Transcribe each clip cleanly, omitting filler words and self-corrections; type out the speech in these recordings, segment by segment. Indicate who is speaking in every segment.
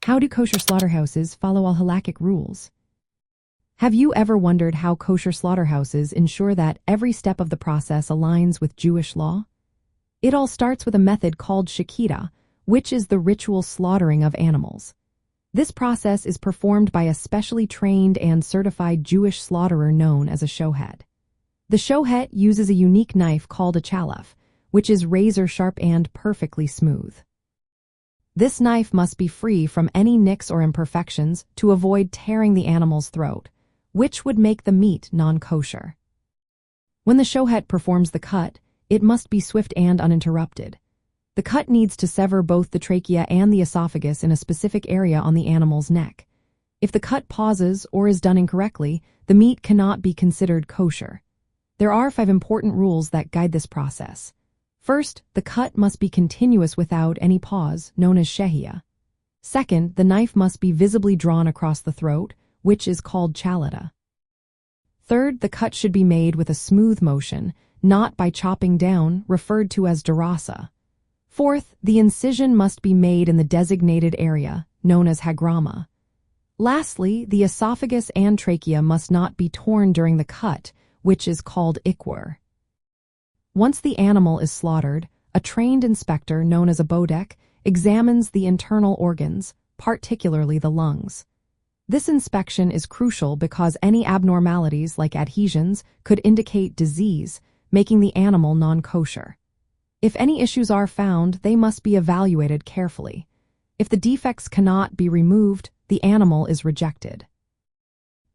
Speaker 1: How do kosher slaughterhouses follow all halachic rules? Have you ever wondered how kosher slaughterhouses ensure that every step of the process aligns with Jewish law? It all starts with a method called Shechita, which is the ritual slaughtering of animals. This process is performed by a specially trained and certified Jewish slaughterer known as a Shochet. The Shochet uses a unique knife called a chalaf, which is razor-sharp and perfectly smooth. This knife must be free from any nicks or imperfections to avoid tearing the animal's throat, which would make the meat non-kosher. When the Shochet performs the cut, it must be swift and uninterrupted. The cut needs to sever both the trachea and the esophagus in a specific area on the animal's neck. If the cut pauses or is done incorrectly, the meat cannot be considered kosher. There are 5 important rules that guide this process. First, the cut must be continuous without any pause, known as Shechita. Second, the knife must be visibly drawn across the throat, which is called chalaf. Third, the cut should be made with a smooth motion, not by chopping down, referred to as darasa. Fourth, the incision must be made in the designated area, known as hagrama. Lastly, the esophagus and trachea must not be torn during the cut, which is called ikwar. Once the animal is slaughtered, a trained inspector known as a Bodek examines the internal organs, particularly the lungs. This inspection is crucial because any abnormalities like adhesions could indicate disease, making the animal non-kosher. If any issues are found, they must be evaluated carefully. If the defects cannot be removed, the animal is rejected.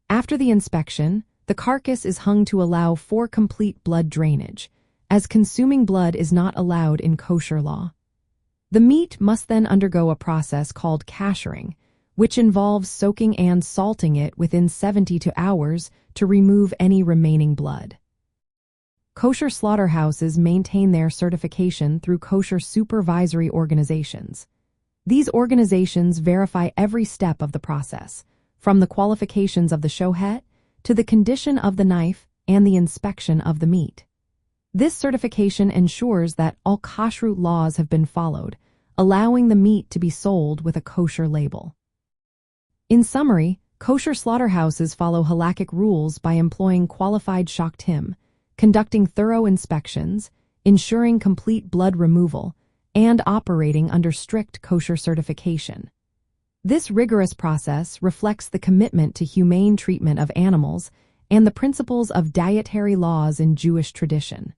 Speaker 1: After the inspection, the carcass is hung to allow for complete blood drainage, as consuming blood is not allowed in kosher law. The meat must then undergo a process called kashering, which involves soaking and salting it within 72 hours to remove any remaining blood. Kosher slaughterhouses maintain their certification through kosher supervisory organizations. These organizations verify every step of the process, from the qualifications of the Shochet to the condition of the knife and the inspection of the meat. This certification ensures that all Kashrut laws have been followed, allowing the meat to be sold with a kosher label. In summary, kosher slaughterhouses follow halachic rules by employing qualified shoctim, conducting thorough inspections, ensuring complete blood removal, and operating under strict kosher certification. This rigorous process reflects the commitment to humane treatment of animals and the principles of dietary laws in Jewish tradition.